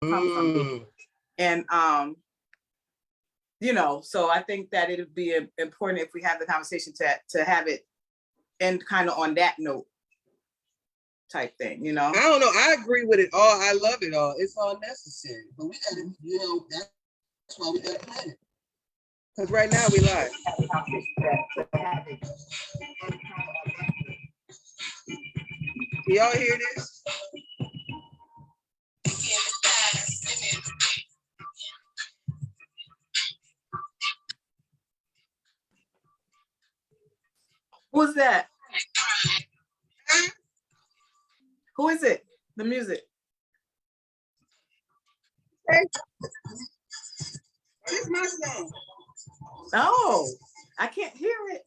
from. And you know, so I think that it'd be important if we have the conversation to have it end kind of on that note type thing, you know. I don't know. I agree with it all. I love it all. It's all necessary, but we gotta, you know, that's why we gotta plan it. Because right now we live. Y'all hear this? Who's that? Who is it? The music. Hey. It's my song. Oh, I can't hear it.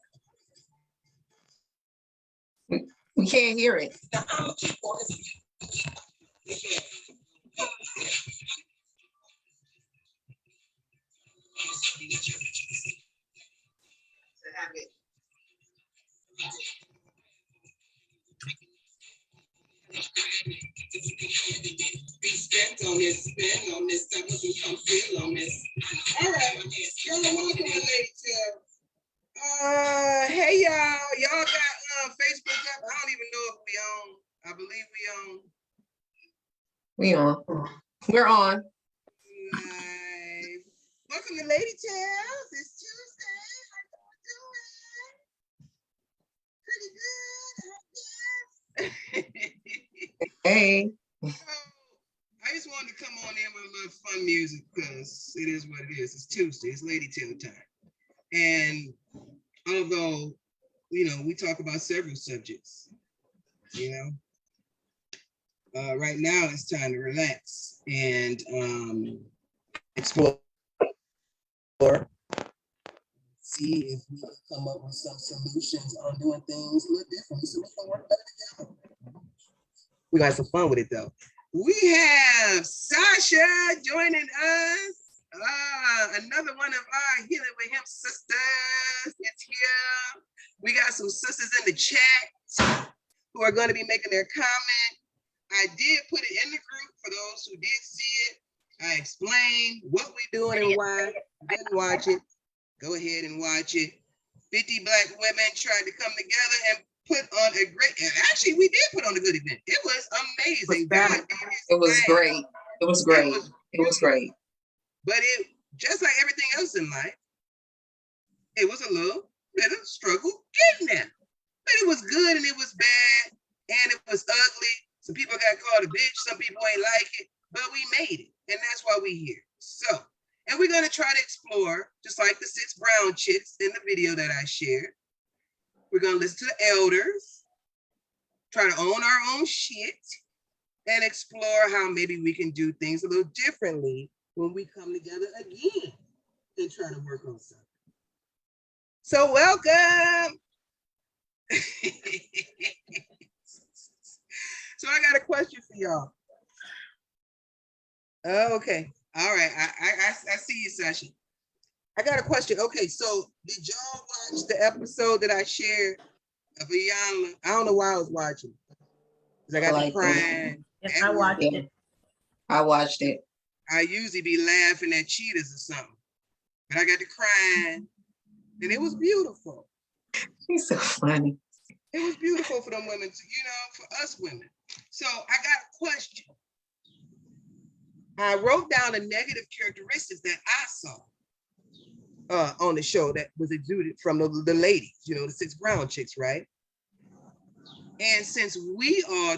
We can't hear it. Have it. Spent on this, spend on this, time we can come feel on this. All right, y'all welcome, Lady Tail. Hey y'all, y'all got Facebook up? I don't even know if we on. I believe we on. We on. We're on. Live. Welcome to Lady Tales. It's Tuesday. How you doing? Pretty good. Hey. I just wanted to come on in with a little fun music because it is what it is. It's Tuesday. It's Lady Tale time. And although, you know, we talk about several subjects, you know, right now it's time to relax and explore, see if we can come up with some solutions on doing things a little differently so we can work better together. We got some fun with it though. We have Sasha joining us. Another one of our Healing with Him sisters is here. We got some sisters in the chat who are going to be making their comment. I did put it in the group for those who did see it. I explained what we're doing and why. Didn't watch it. Go ahead and watch it. 50 Black women tried to come together and put on a great, and actually we did put on a good event. It was amazing. It was great. It was great. It was great. But it, just like everything else in life, it was a little bit of struggle getting there. But it was good and it was bad and it was ugly. Some people got called a bitch, some people ain't like it, but we made it. And that's why we here. So, and we're gonna try to explore, just like the 6 brown chicks in the video that I shared. We're gonna listen to the elders, try to own our own shit, and explore how maybe we can do things a little differently when we come together again and try to work on something. So welcome. So I got a question for y'all. Okay, all right, I see you, Sasha. I got a question. Okay, so did y'all watch the episode that I shared of Iyanla? I don't know why I was watching. Because I got to crying. Yes, I watched it. I watched it. I usually be laughing at cheetahs or something. But I got to crying. And it was beautiful. He's so funny. It was beautiful for them women, to, you know, for us women. So I got a question. I wrote down the negative characteristics that I saw on the show that was exuded from the ladies, you know, the 6 brown chicks, right? And since we all,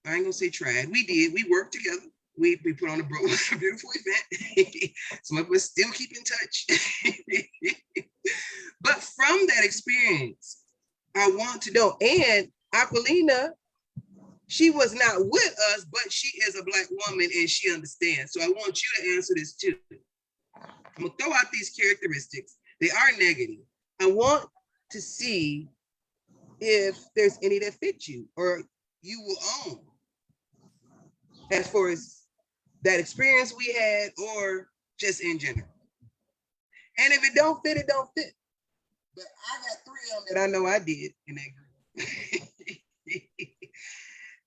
I ain't gonna say tried, we worked together. We put on a beautiful event. Some of us still keep in touch. But from that experience, I want to know, and Aquilina, she was not with us, but she is a Black woman and she understands. So I want you to answer this too. I'm gonna throw out these characteristics. They are negative. I want to see if there's any that fit you or you will own as far as that experience we had or just in general. And if it don't fit, it don't fit. But I got 3 of them that I know I did in that group.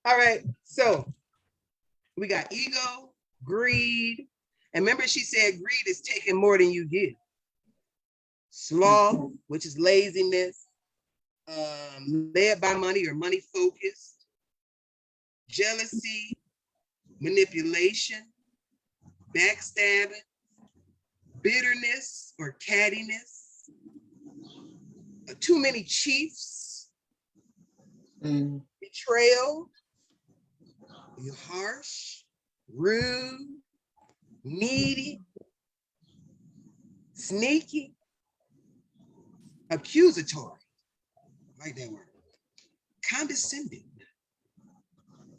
All right, so we got ego, greed. And remember, she said greed is taking more than you give. Sloth, which is laziness, led by money or money focused, jealousy, manipulation, backstabbing, bitterness or cattiness, too many chiefs, betrayal, you're harsh, rude, needy, sneaky, accusatory, I like that word, condescending,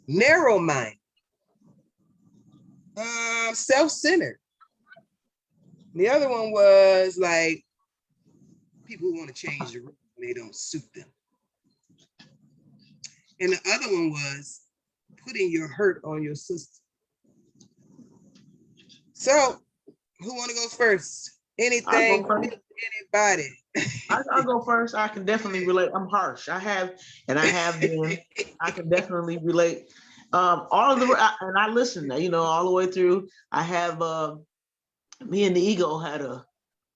narrow-minded, self-centered. The other one was like people who want to change the rules and they don't suit them. And the other one was putting your hurt on your sister. So who want to go first? Anything, anybody? I'll go first. I can definitely relate. I'm harsh. I have been. I can definitely relate. All of the and I listened. You know, all the way through. I have. Me and the ego had a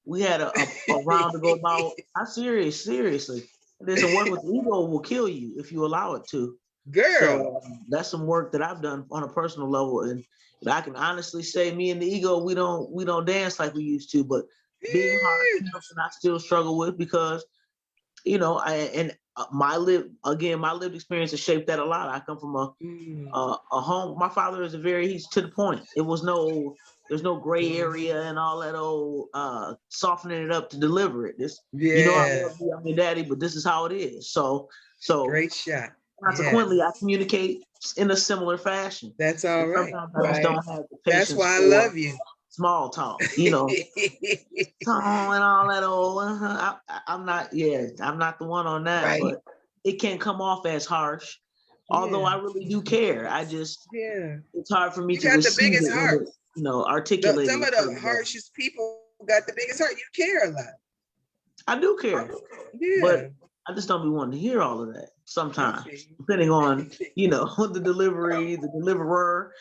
round to go about. Seriously. There's some work with the ego will kill you if you allow it to. Girl. So that's some work that I've done on a personal level, and I can honestly say, me and the ego, we don't dance like we used to. But being hard is something I still struggle with because, you know, my lived experience has shaped that a lot. I come from a home. My father is he's to the point. There's no gray area and all that old softening it up to deliver it. You know, I love you, I'm your daddy, but this is how it is. So great shot. Consequently, I communicate in a similar fashion. That's all right. Sometimes I just don't have the patience. That's why I love you. Small talk, you know, tone and all that old. I'm not the one on that, Right. but it can come off as harsh. Although I really do care. It's hard for me you to got receive the biggest it, heart. you know, articulate. Some of the harshest people got the biggest heart. You care a lot. I do care, but I just don't be wanting to hear all of that sometimes, depending on, you know, the delivery, the deliverer.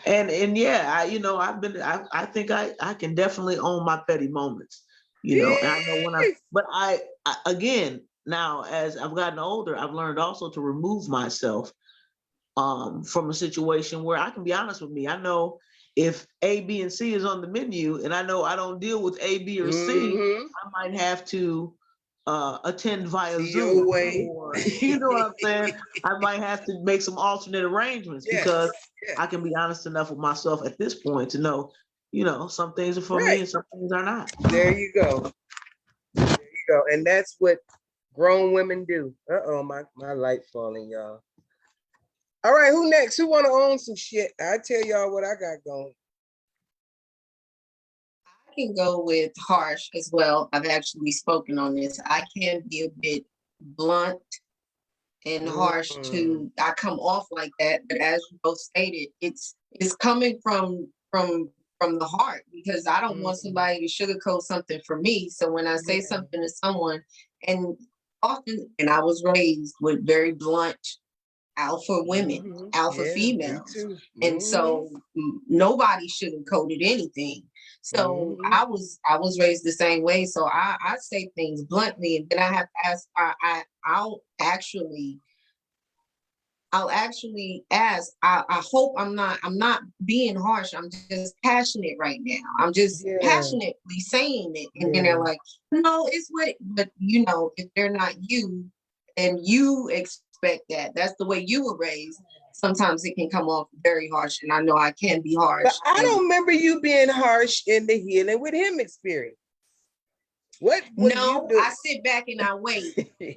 And yeah, I think I can definitely own my petty moments, you know, and I know but I again, now as I've gotten older, I've learned also to remove myself from a situation where I can be honest with me. I know if A, B, and C is on the menu and I know I don't deal with A, B, or C, I might have to attend via Zoom, or you know what I'm saying? I might have to make some alternate arrangements because I can be honest enough with myself at this point to know, you know, some things are for me and some things are not. There you go. And that's what grown women do. Uh-oh, my light falling, y'all. All right, who next? Who want to own some shit? I tell y'all what I got going. I can go with harsh as well. I've actually spoken on this. I can be a bit blunt and harsh too. I come off like that, but as you both stated, it's coming from the heart because I don't want somebody to sugarcoat something for me. So when I say something to someone, and often, and I was raised with very blunt alpha women, alpha females. And so nobody sugarcoated anything. So I was raised the same way. So I say things bluntly, and then I have to ask, I'll actually ask, I hope I'm not being harsh. I'm just passionate right now. I'm just passionately saying it. And then they're like, no, it's what, but you know, if they're not you and you expect that's the way you were raised, sometimes it can come off very harsh. And I know I can be harsh. But I don't remember you being harsh in the Healing with Him experience. What no, I sit back and I wait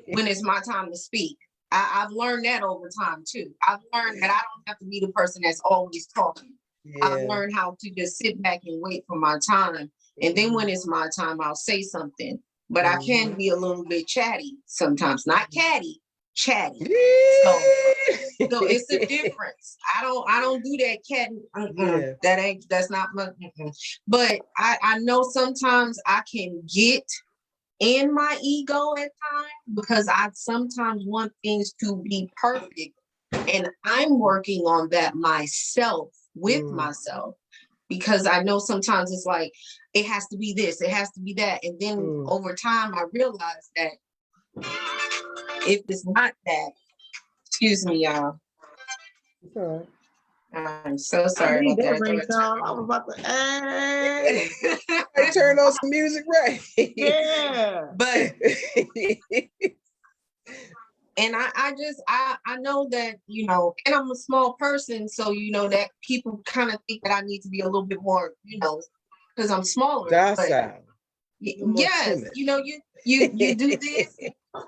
when it's my time to speak. I've learned that over time too. I've learned that I don't have to be the person that's always talking. I've learned how to just sit back and wait for my time. And then when it's my time, I'll say something. But I can be a little bit chatty sometimes. Not catty, chatty. So it's a difference. I don't do that cat. That's not my. But I know sometimes I can get in my ego at times because I sometimes want things to be perfect, and I'm working on that myself with myself. because I know sometimes it's like, it has to be this, it has to be that. And then over time, I realized that if it's not that, excuse me, y'all. It's all right. I'm so sorry I about that. I was about to, hey, They turned on some music, right? yeah. But and I know that, you know, and I'm a small person, so you know that people kind of think that I need to be a little bit more, you know, because I'm smaller. But Docile. More yes, timid. you know, you do this,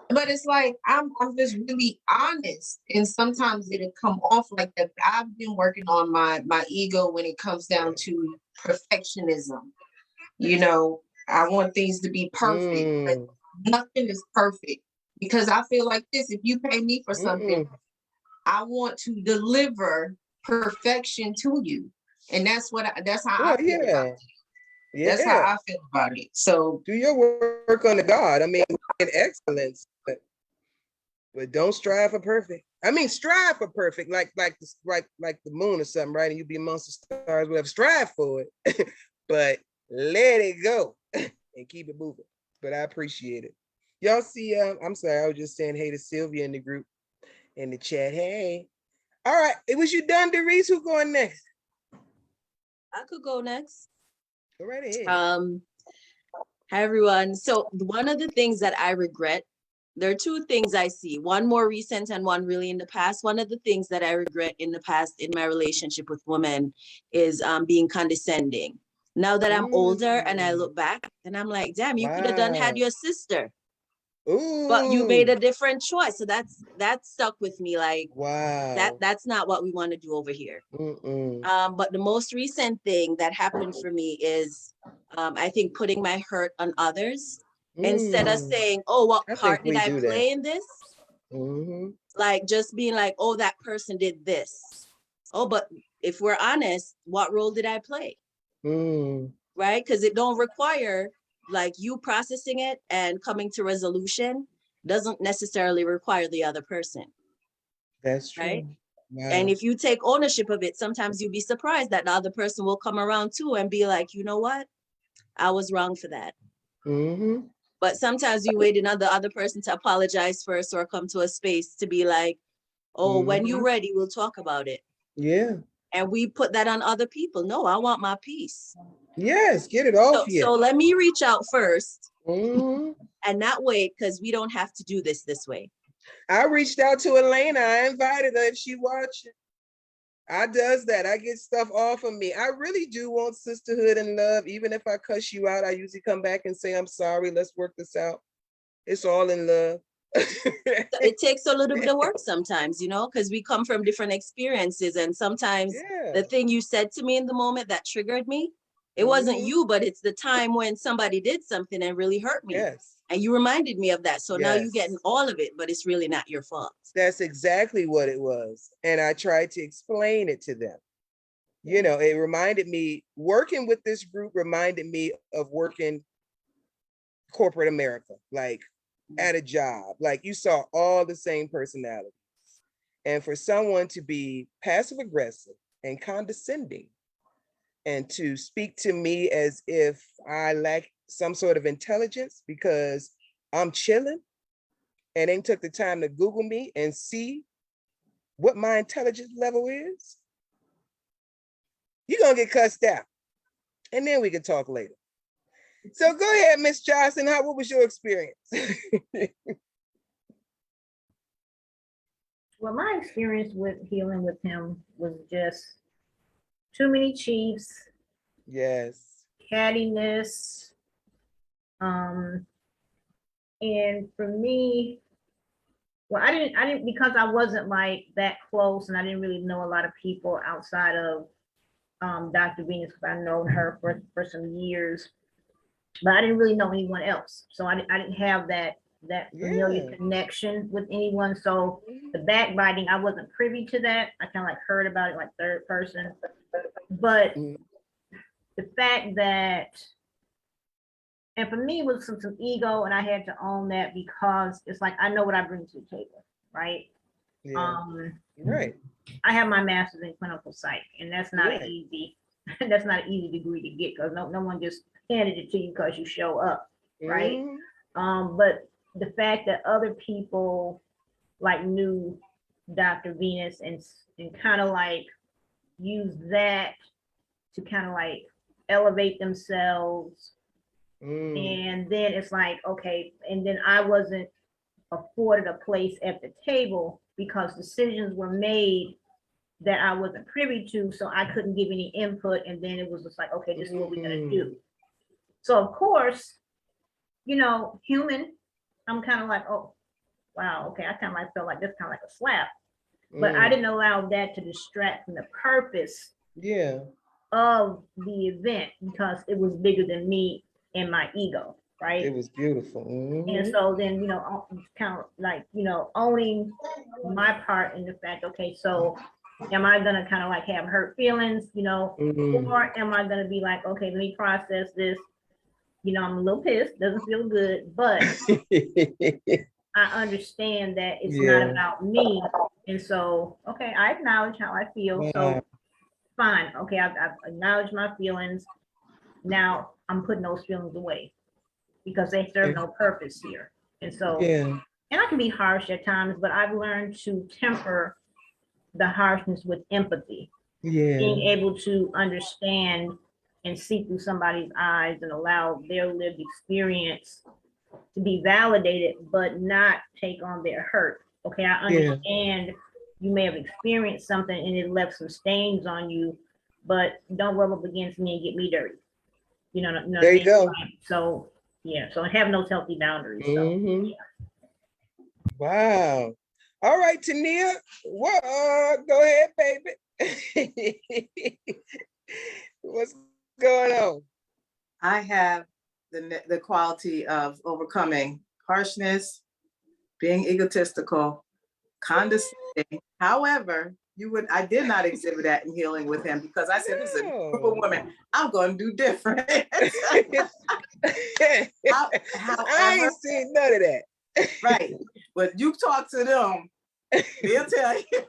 but it's like I'm just really honest, and sometimes it'll come off like that. I've been working on my ego when it comes down to perfectionism. You know, I want things to be perfect, but nothing is perfect, because I feel like this: if you pay me for something, I want to deliver perfection to you, and that's how I feel about it. That's how I feel about it. So do your work unto God. I mean, in excellence, but don't strive for perfect. I mean, strive for perfect, like the moon or something, right? And you be amongst the stars, whatever. Strive for it, but let it go and keep it moving. But I appreciate it. Y'all see, I'm sorry, I was just saying hey to Sylvia in the group, in the chat. Hey. All right, it was you done, Doris. Who going next? I could go next. Go right ahead. Hi everyone. So one of the things that I regret, there are two things I see, one more recent and one really in the past. One of the things that I regret in the past in my relationship with women is being condescending. Now that I'm older and I look back and I'm like, damn, you could have done had your sister. But you made a different choice. So that stuck with me, like, wow, that's not what we want to do over here. But the most recent thing that happened for me is I think putting my hurt on others instead of saying, oh, what part did I play in this? Like just being like, oh, that person did this. Oh, but if we're honest, what role did I play? Right? Because it don't require like you processing it and coming to resolution doesn't necessarily require the other person. That's true. Right? Wow. And if you take ownership of it, sometimes you'll be surprised that the other person will come around too and be like, you know what? I was wrong for that. But sometimes you wait on the other person to apologize first or come to a space to be like, oh, when you're ready, we'll talk about it. Yeah. And we put that on other people. No, I want my peace. Yes, get it off here. So let me reach out first and not wait, because we don't have to do this way. I reached out to Elena. I invited her if she watching. I does that. I get stuff off of me. I really do want sisterhood and love. Even if I cuss you out, I usually come back and say, I'm sorry. Let's work this out. It's all in love. It takes a little bit of work sometimes, you know, because we come from different experiences. And sometimes the thing you said to me in the moment that triggered me, it wasn't you, but it's the time when somebody did something and really hurt me. Yes. And you reminded me of that. So now you're getting all of it, but it's really not your fault. That's exactly what it was. And I tried to explain it to them. You know, it reminded me, working with this group reminded me of working corporate America, like at a job. Like you saw all the same personalities. And for someone to be passive aggressive and condescending and to speak to me as if I lack some sort of intelligence because I'm chilling and ain't took the time to Google me and see what my intelligence level is, you're gonna get cussed out. And then we can talk later. So go ahead, Miss Johnson. What was your experience? Well, my experience with healing with him was just too many chiefs. Yes. Cattiness. And for me, well, I didn't because I wasn't like that close and I didn't really know a lot of people outside of Dr. Venus, because I've known her for some years, but I didn't really know anyone else. So I didn't have that familiar connection with anyone. So the backbiting, I wasn't privy to that. I kind of like heard about it like third person. But the fact that, and for me, it was some ego, and I had to own that because it's like I know what I bring to the table, right? Yeah. Right. I have my master's in clinical psych, and that's not an easy That's not an easy degree to get because no one just handed it to you because you show up, right? But the fact that other people like knew Dr. Venus and kind of like use that to kind of like elevate themselves. And then it's like, okay, and then I wasn't afforded a place at the table because decisions were made that I wasn't privy to, so I couldn't give any input. And then it was just like, okay, this is what we're gonna do. So of course, you know, human, I'm kind of like, oh, wow, okay, I kind of like felt like this kind of like a slap. But I didn't allow that to distract from the purpose of the event because it was bigger than me and my ego, right? It was beautiful. And so then, you know, kind of like, you know, owning my part in the fact, okay, so am I gonna kind of like have hurt feelings, you know, or am I gonna be like, okay, let me process this. You know, I'm a little pissed, doesn't feel good, but I understand that it's not about me. And so, okay, I acknowledge how I feel. So fine. Okay, I've acknowledged my feelings. Now I'm putting those feelings away because they serve no purpose here. And so, and I can be harsh at times, but I've learned to temper the harshness with empathy. Being able to understand and see through somebody's eyes and allow their lived experience to be validated, but not take on their hurt. Okay, I understand you may have experienced something and it left some stains on you, but don't rub up against me and get me dirty. You know there you go. So yeah, so having those healthy boundaries. So, yeah. Wow. All right, Tania. Well, go ahead, baby. What's going on? I have the quality of overcoming harshness, being egotistical, condescending. However, I did not exhibit that in healing with him because I said, this is a group of women. I'm going to do different. I ain't seen none of that. Right. But you talk to them, they'll tell you.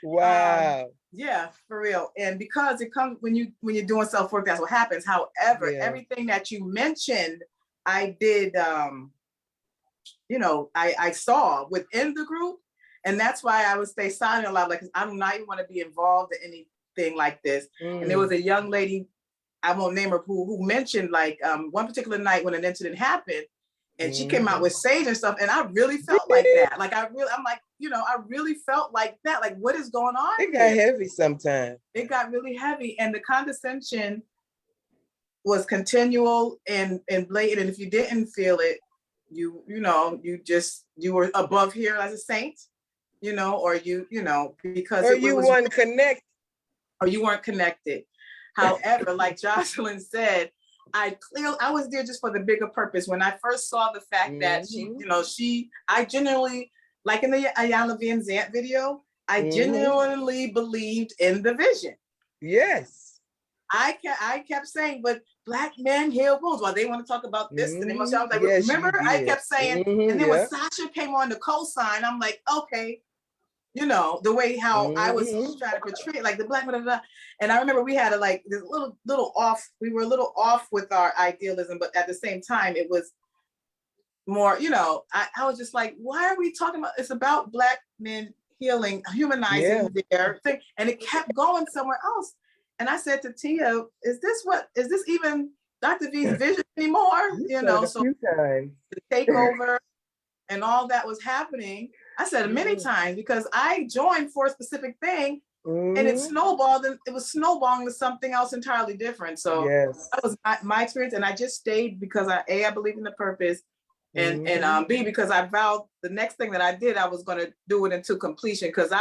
Wow. Yeah, for real. And because it comes when you're doing self-work, that's what happens. However, everything that you mentioned, I did I saw within the group. And that's why I would stay silent a lot, like I do not even want to be involved in anything like this. And there was a young lady, I won't name her, who mentioned like one particular night when an incident happened, and she came out with sage and stuff, and I really felt like that. Like I'm like, I really felt like that. Like, what is going on? It got heavy sometimes. It got really heavy, and the condescension was continual and blatant. And if you didn't feel it, you were above here as a saint, or because or you weren't connected. Or you weren't connected. However, like Jocelyn said, I was there just for the bigger purpose. When I first saw the fact that I genuinely, like in the Ayala Van Zant video, I genuinely believed in the vision. Yes. I kept saying, but Black men heal wounds. Well, they want to talk about this. And they must. I was like, remember? I kept saying, and then when Sasha came on the cosign, I'm like, okay, the way how I was trying to portray it, like the Black men. And I remember we had this little off. We were a little off with our idealism, but at the same time, it was more. I was just like, why are we talking about? It's about Black men healing, humanizing their thing, and it kept going somewhere else. And I said to Tia, is this even Dr. V's vision anymore? So the takeover and all that was happening. I said it many times because I joined for a specific thing and it snowballed, and it was snowballing to something else entirely different. So that was my experience. And I just stayed because I believe in the purpose, and B, because I vowed the next thing that I did, I was going to do it into completion. Because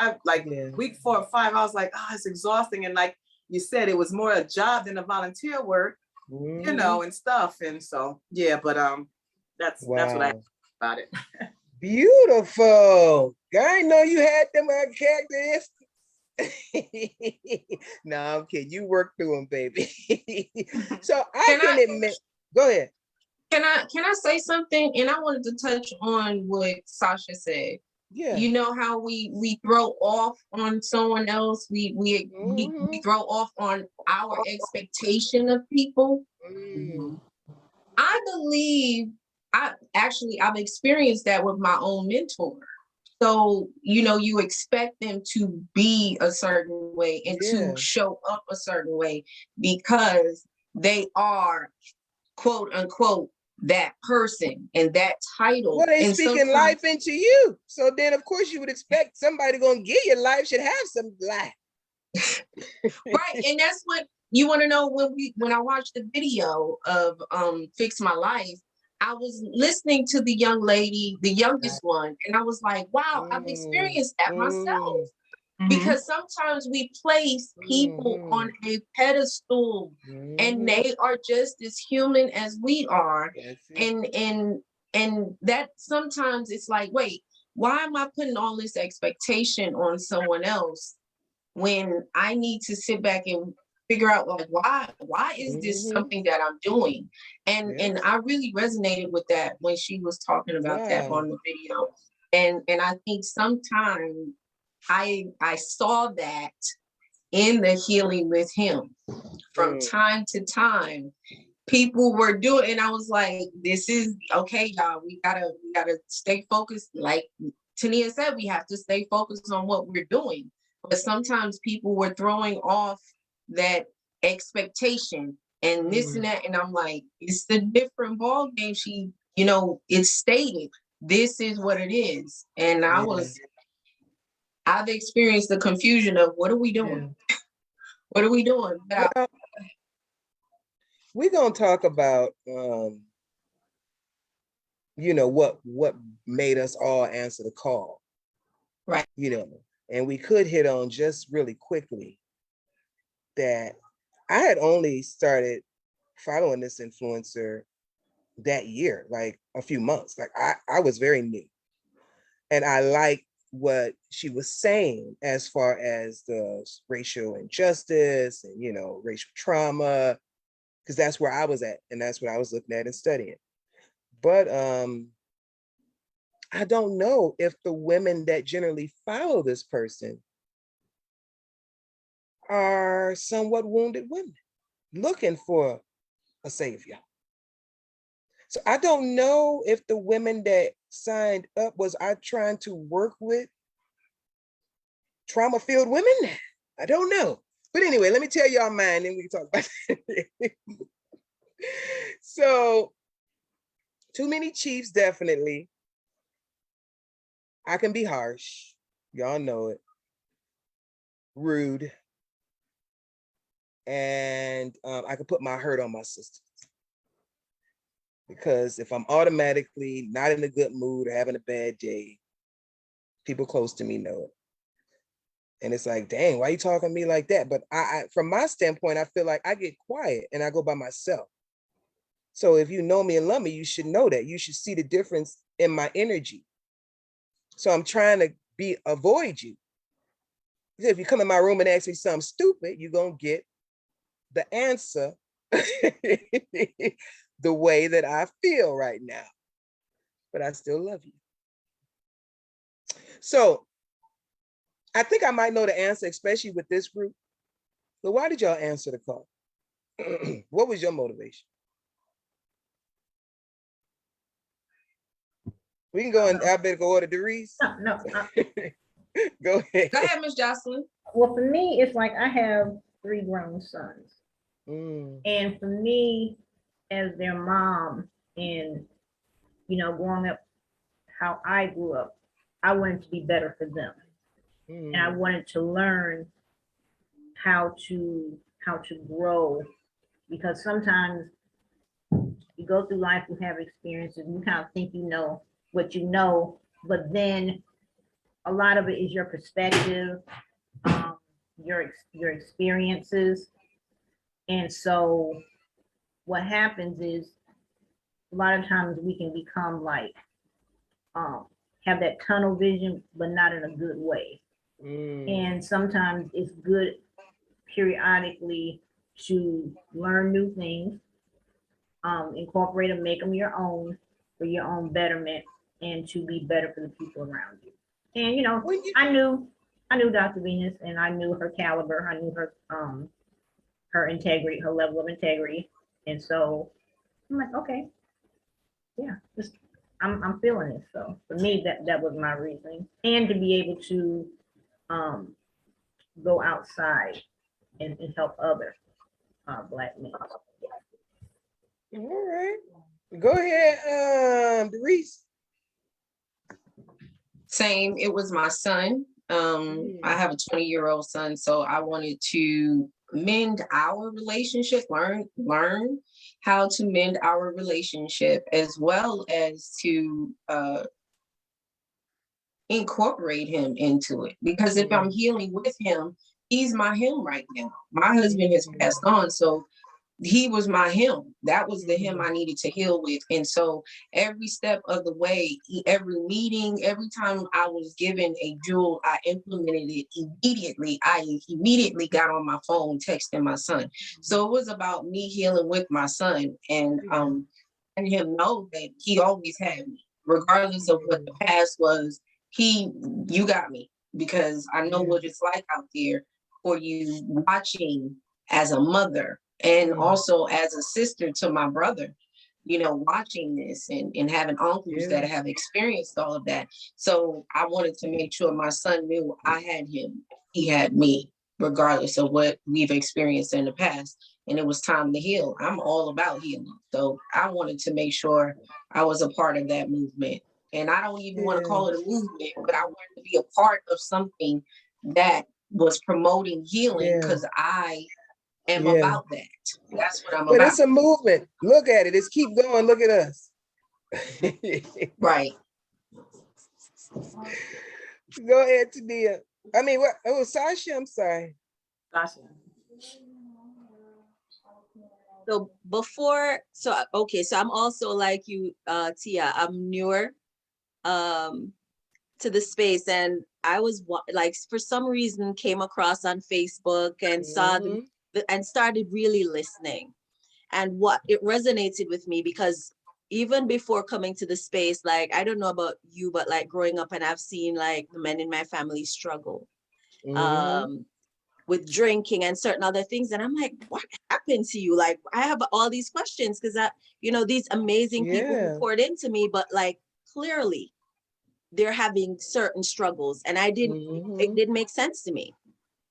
week 4 or 5, I was like, oh, it's exhausting. And like you said, it was more a job than a volunteer work, and stuff. And so, but that's what I think about it. Beautiful. I know you had them characteristics. No, I'm kidding. You worked through them, baby. So I can admit. Go ahead. Can I say something? And I wanted to touch on what Sasha said. Yeah. You know how we throw off on someone else. We throw off on our expectation of people. I believe I've experienced that with my own mentor. So, you know, you expect them to be a certain way and to show up a certain way because they are, quote unquote, that person and that title. Well, they and speaking life into you. So then, of course, you would expect somebody gonna give you life should have some life. Right. And that's what you want to know when I watched the video of Fix My Life. I was listening to the young lady, the youngest one, and I was like, wow, I've experienced that myself. Because sometimes we place people on a pedestal and they are just as human as we are. And that sometimes it's like, wait, why am I putting all this expectation on someone else when I need to sit back and figure out, like, why is this something that I'm doing? And I really resonated with that when she was talking about that on the video. And I think sometimes I saw that in the Healing with Him. From time to time, people were doing, and I was like, this is okay, y'all. We gotta stay focused. Like Tania said, we have to stay focused on what we're doing. But sometimes people were throwing off that expectation and this and that. And I'm like, it's a different ball game. She, you know, it's stated, this is what it is. And I've experienced the confusion of what are we doing? What are we doing? Well, we're gonna talk about you know, what made us all answer the call. Right. You know, and we could hit on just really quickly that I had only started following this influencer that year, like a few months. Like I was very new. And I liked what she was saying as far as the racial injustice and, you know, racial trauma, because that's where I was at and that's what I was looking at and studying. But I don't know if the women that generally follow this person are somewhat wounded women looking for a savior. So I don't know if the women that signed up was I trying to work with trauma-filled women. I don't know. But anyway, let me tell y'all mine, then we can talk about it. So, too many chiefs, definitely. I can be harsh. Y'all know it. Rude. And I can put my hurt on my sister. Because if I'm automatically not in a good mood or having a bad day, people close to me know it. And it's like, dang, why are you talking to me like that? But I from my standpoint, I feel like I get quiet and I go by myself. So if you know me and love me, you should know that. You should see the difference in my energy. So I'm trying to avoid you. If you come in my room and ask me something stupid, you're going to get the answer the way that I feel right now. But I still love you. So I think I might know the answer, especially with this group. So why did y'all answer the call? What was your motivation? We can go in alphabetical order, Doris. No. Go ahead. Go ahead, Ms. Jocelyn. Well, for me, it's like I have 3 grown sons. And for me, as their mom, and, you know, growing up how I grew up, I wanted to be better for them. And I wanted to learn how to grow, because sometimes you go through life, you have experiences, and you kind of think you know what you know, but then a lot of it is your perspective, your experiences. And so what happens is a lot of times we can become like, have that tunnel vision, but not in a good way. And sometimes it's good periodically to learn new things, incorporate them, make them your own for your own betterment, and to be better for the people around you. And you know, I knew Dr. Venus, and I knew her caliber. I knew her integrity, her level of integrity. And so I'm like, okay, yeah, just I'm feeling it. So for me, that was my reasoning. And to be able to go outside and help other Black men. All right. Go ahead, Doris. Same, it was my son. I have a 20-year-old son, so I wanted to mend our relationship, learn how to mend our relationship, as well as to incorporate him into it. Because if I'm healing with him, he's my him right now. My husband has passed on, so he was my him. That was the him I needed to heal with. And so every step of the way, every meeting, every time I was given a jewel, I implemented it immediately. I immediately got on my phone, texting my son. So it was about me healing with my son and him know that he always had me, regardless of what the past was. You got me, because I know what it's like out there for you, watching as a mother and also as a sister to my brother, you know, watching this and having uncles that have experienced all of that. So I wanted to make sure my son knew I had him, he had me, regardless of what we've experienced in the past. And it was time to heal. I'm all about healing. So I wanted to make sure I was a part of that movement. And I don't even want to call it a movement, but I wanted to be a part of something that was promoting healing, because I am about that. That's what I'm about. But it's a movement. Look at it. It's keep going. Look at us. Right. Go ahead, Tadia. I mean, what? Oh, Sasha, I'm sorry. Sasha. So before, okay, so I'm also like you, Tia, I'm newer to the space, and I was like, for some reason came across on Facebook and saw and started really listening. And what it resonated with me, because even before coming to the space, like, I don't know about you, but like growing up, and I've seen like the men in my family struggle with drinking and certain other things. And I'm like, what happened to you? Like, I have all these questions, because you know, these amazing people who poured into me, but like clearly they're having certain struggles, and it didn't make sense to me.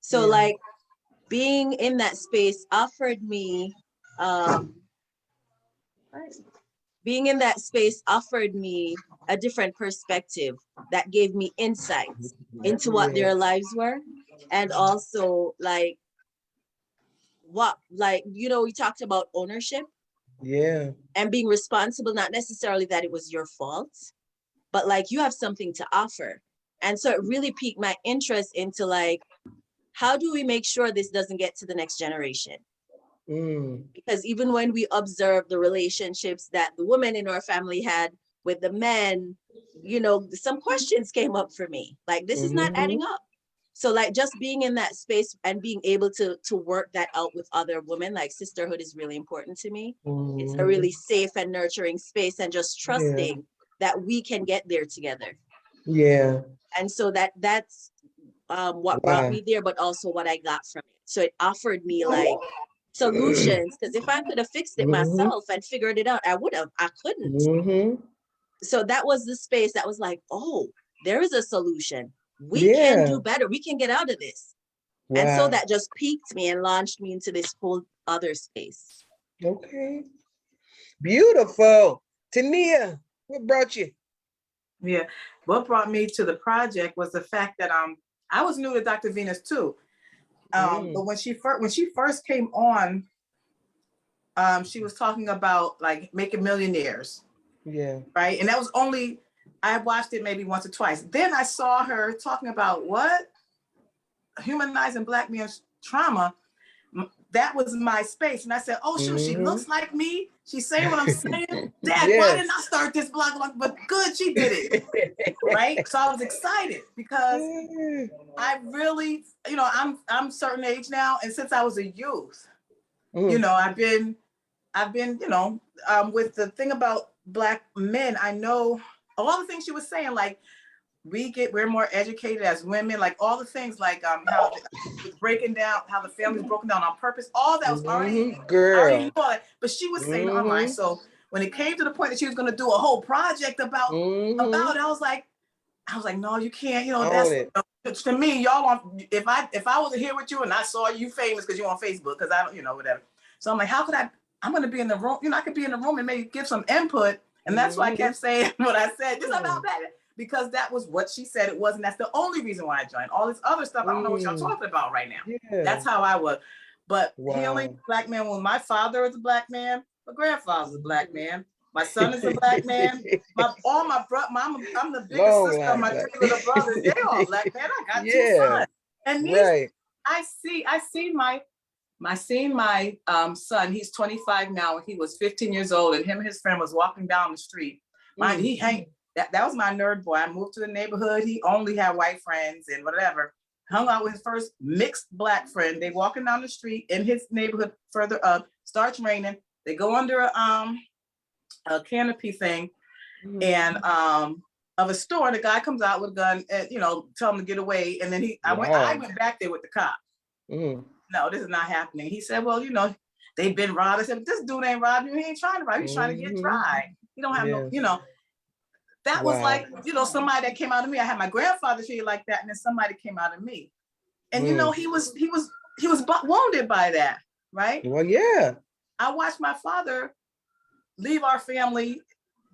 So like being in that space offered me a different perspective that gave me insights into what their lives were. And also like you know, we talked about ownership and being responsible, not necessarily that it was your fault, but like you have something to offer. And so it really piqued my interest into like, how do we make sure this doesn't get to the next generation? Because even when we observe the relationships that the women in our family had with the men, you know, some questions came up for me. Like, this is not adding up. So like just being in that space and being able to work that out with other women, like sisterhood is really important to me. It's a really safe and nurturing space, and just trusting that we can get there together. And so that's what brought me there, but also what I got from it. So it offered me like solutions, because if I could have fixed it myself and figured it out, I would have. I couldn't. So that was the space that was like, oh, there is a solution. We can do better. We can get out of this. And so that just piqued me and launched me into this whole other space. Okay. Beautiful. Tania, what brought you? Yeah, what brought me to the project was the fact that I was new to Dr. Venus too. But when she first came on, she was talking about like making millionaires. Right. And that was only, I watched it maybe once or twice. Then I saw her talking about what? Humanizing Black men's trauma. That was my space. And I said, oh, shoot, she looks like me. She's saying what I'm saying. Dad, why didn't I start this blog? But good, she did it. Right. So I was excited because I really, you know, I'm certain age now. And since I was a youth, you know, I've been, you know, with the thing about Black men, I know a lot of things she was saying, like we're more educated as women, like all the things like how it's breaking down, how the family's broken down on purpose, all that was already, I already knew all that, but she was saying online. So when it came to the point that she was going to do a whole project about it, I was like, no, you can't, you know, that's to me, y'all want, if I wasn't here with you and I saw you famous because you're on Facebook, because I don't, you know, whatever. So I'm like, how could I'm going to be in the room, you know, I could be in the room and maybe give some input. And that's why I kept saying what I said, just about that, because that was what she said it was. And that's the only reason why I joined. All this other stuff, I don't know what y'all talking about right now. Yeah. That's how I was. But healing Black man, when my father is a Black man, my grandfather's a Black man, my son is a Black man, I'm the biggest sister of my 3 little brothers. They all Black man. I got 2 sons. And these, I see my son, he's 25 now, and he was 15 years old, and him and his friend was walking down the street. That was my nerd boy. I moved to the neighborhood. He only had white friends and whatever. Hung out with his first mixed Black friend. They walking down the street in his neighborhood further up, starts raining. They go under a canopy thing and of a store. The guy comes out with a gun and, you know, tell him to get away. And then I went back there with the cop. No, this is not happening. He said, well, you know, they've been robbed. I said, this dude ain't robbed you. He ain't trying to rob you. He's trying to get dry. He don't have no, you know. That was like, you know, somebody that came out of me. I had my grandfather treated like that, and then somebody came out of me. And you know, he was wounded by that, right? Well, yeah. I watched my father leave our family,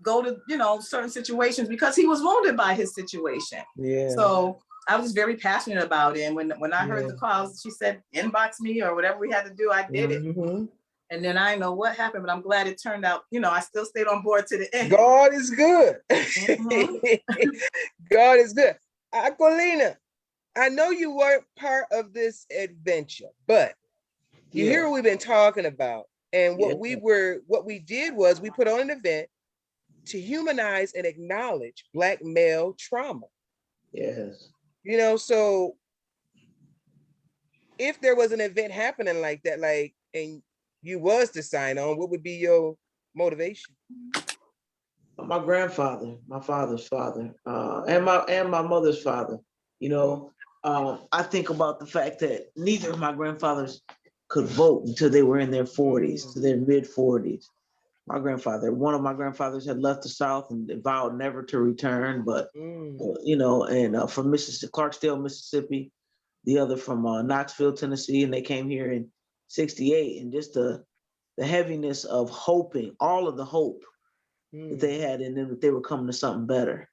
go to, you know, certain situations because he was wounded by his situation. Yeah. So I was very passionate about it. And when I heard the calls, she said, inbox me or whatever we had to do, I did it. And then I know what happened, but I'm glad it turned out, you know, I still stayed on board to the end. God is good. God is good. Aquilina, I know you weren't part of this adventure, but you hear what we've been talking about. And what we did was we put on an event to humanize and acknowledge Black male trauma. Yes. You know, so if there was an event happening like that, like, and you was to sign on, what would be your motivation? My grandfather, my father's father, and my mother's father. You know, I think about the fact that neither of my grandfathers could vote until they were in their 40s, to their mid 40s. One of my grandfathers had left the South and vowed never to return, but you know, and from Clarksdale, Mississippi, the other from Knoxville, Tennessee, and they came here in '68, and just the heaviness of hoping, all of the hope that they had in them, that they were coming to something better.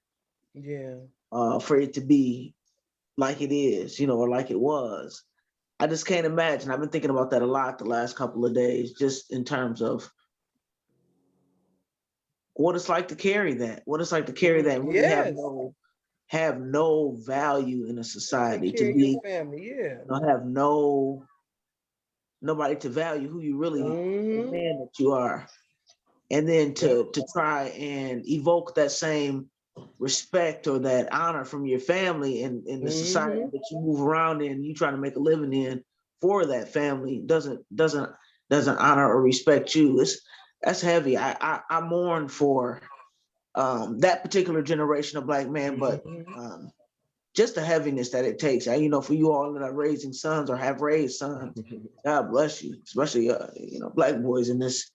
Yeah. For it to be like it is, you know, or like it was. I just can't imagine. I've been thinking about that a lot the last couple of days, just in terms of what it's like to carry that. What it's like to carry that and really have no value in a society, to be family, you know, have nobody to value who you really the man that you are. And then to try and evoke that same respect or that honor from your family and in the society that you move around in, you try to make a living in for that family doesn't honor or respect you. That's heavy. I mourn for that particular generation of Black men, but just the heaviness that it takes. You know, for you all that are raising sons or have raised sons, God bless you, especially you know, Black boys in this.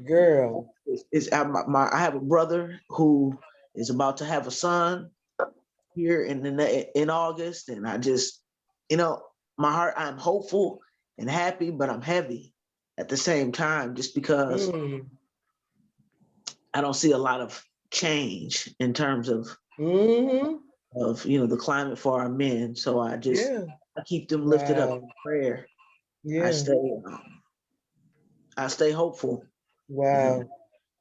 Girl, I have a brother who is about to have a son here in August, and I just, you know, my heart, I'm hopeful and happy, but I'm heavy at the same time, just because I don't see a lot of change in terms of you know, the climate for our men. So I just I keep them lifted up in prayer. I stay hopeful. Wow.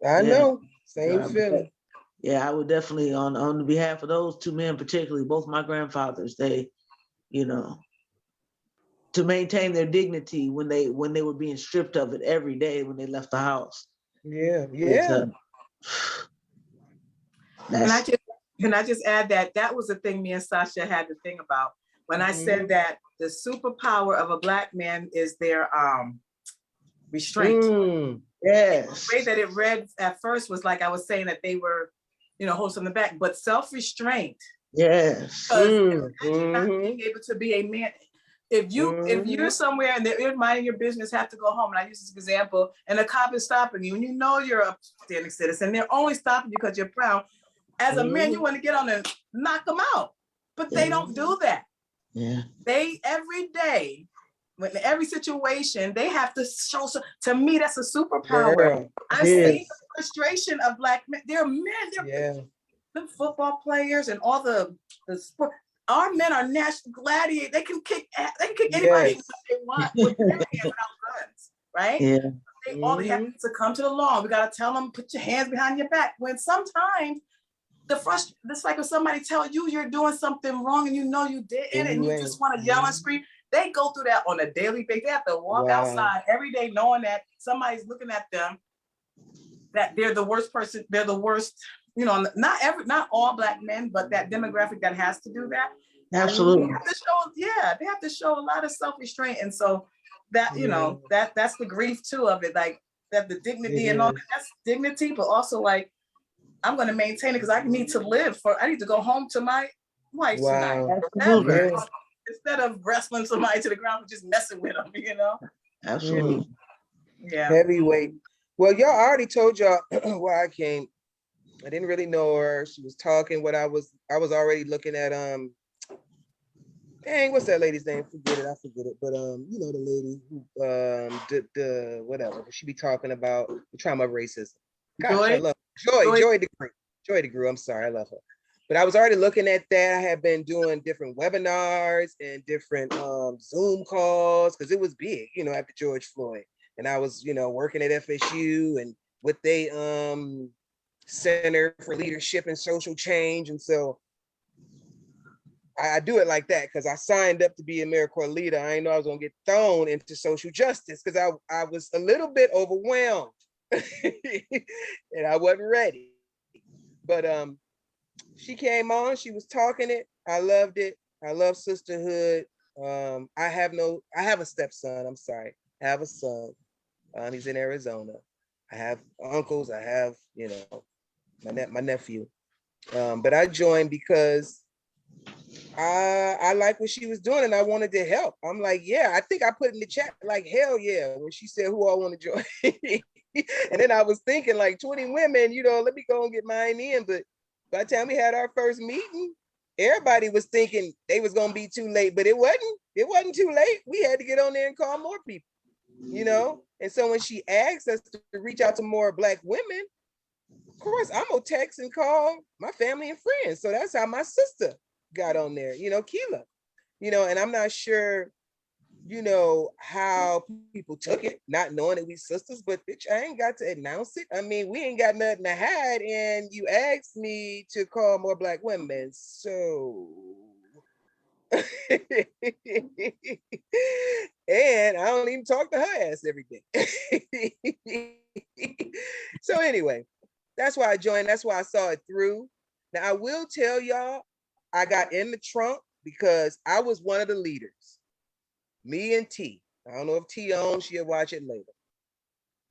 I know. Same feeling. Yeah, I would definitely, on behalf of those 2 men, particularly both my grandfathers, they, you know, to maintain their dignity when they were being stripped of it every day when they left the house. Yeah. Can I just add that was the thing me and Sasha had to think about when I said that the superpower of a Black man is their restraint. Yes. The way that it read at first was like I was saying that they were, you know, holding something back, but self-restraint Yes. Because imagine not being able to be a man. If you're somewhere and they're minding your business, have to go home. And I use this example, and the cop is stopping you, and you know you're a upstanding citizen. They're only stopping you because you're proud. As a man, you want to get on and knock them out, but they don't do that. Yeah. They every day, in every situation, they have to show. To me, that's a superpower. Girl, I see the frustration of Black men. They're men. They're the football players and all the sport. Our men are national gladiators. They can kick anybody they want with their hands without guns, right? Yeah. All they have to succumb to the law. We gotta tell them, put your hands behind your back. When sometimes it's like if somebody tell you you're doing something wrong and you know you didn't, and you just want to yell and scream. They go through that on a daily basis. They have to walk outside every day knowing that somebody's looking at them, that they're the worst person, they're the worst, you know, not all Black men, but that demographic that has to do that. Absolutely. They have to show a lot of self-restraint. And so that, you know, that's the grief too of it, like that the dignity and all that's dignity, but also like, I'm going to maintain it because I need to live I need to go home to my wife tonight. Instead of wrestling somebody to the ground and just messing with them, you know? Absolutely. Yeah. Heavyweight. Well, y'all already told y'all why I came. I didn't really know her. She was talking what I was already looking at, dang, what's that lady's name? I forget it. But you know, the lady who the whatever, she be talking about the trauma of racism. Gosh, Joy? I love Joy DeGruy. Joy DeGruy, I'm sorry, I love her. But I was already looking at that. I had been doing different webinars and different Zoom calls because it was big, you know, after George Floyd. And I was, you know, working at FSU and with they Center for Leadership and Social Change. And so I do it like that because I signed up to be AmeriCorps leader. I didn't know I was gonna get thrown into social justice because I was a little bit overwhelmed and I wasn't ready. But she came on, she was talking it. I loved it. I love sisterhood. I have a stepson. I'm sorry. I have a son. He's in Arizona. I have uncles. I have, you know, my nephew. But I joined because I like what she was doing and I wanted to help. I'm like, yeah, I think I put in the chat, like, hell yeah, when she said who I want to join. And then I was thinking like 20 women, you know, let me go and get mine in. But by the time we had our first meeting, everybody was thinking they was gonna be too late, but it wasn't too late. We had to get on there and call more people, you know? And so when she asked us to reach out to more Black women, of course, I'm gonna text and call my family and friends. So that's how my sister got on there, you know, Keela, you know, and I'm not sure, you know, how people took it, not knowing that we sisters, but bitch, I ain't got to announce it. I mean, we ain't got nothing to hide, and you asked me to call more Black women, so. And I don't even talk to her ass every day. So anyway, that's why I joined. That's why I saw it through. Now I will tell y'all, I got in the trunk because I was one of the leaders. Me and T. I don't know if T owns, she'll watch it later.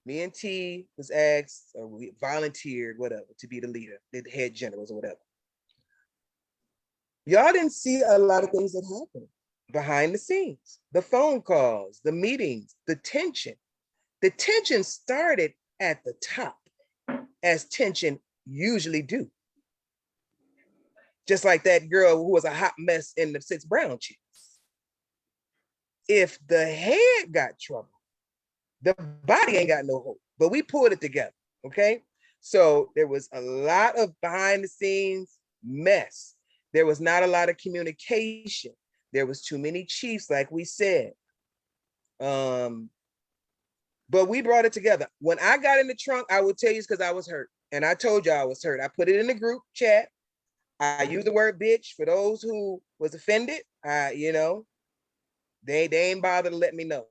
Me and T was asked, or we volunteered, whatever, to be the leader, the head generals or whatever. Y'all didn't see a lot of things that happened behind the scenes, the phone calls, the meetings, the tension. The tension started at the top, as tension usually do. Just like that girl who was a hot mess in the 6 brown chicks. If the head got trouble, the body ain't got no hope, but we pulled it together, okay? So there was a lot of behind the scenes mess. There was not a lot of communication. There was too many chiefs, like we said. But we brought it together. When I got in the trunk, I will tell you it's because I was hurt. And I told you I was hurt. I put it in the group chat. I used the word bitch for those who was offended. You know, they ain't bothered to let me know.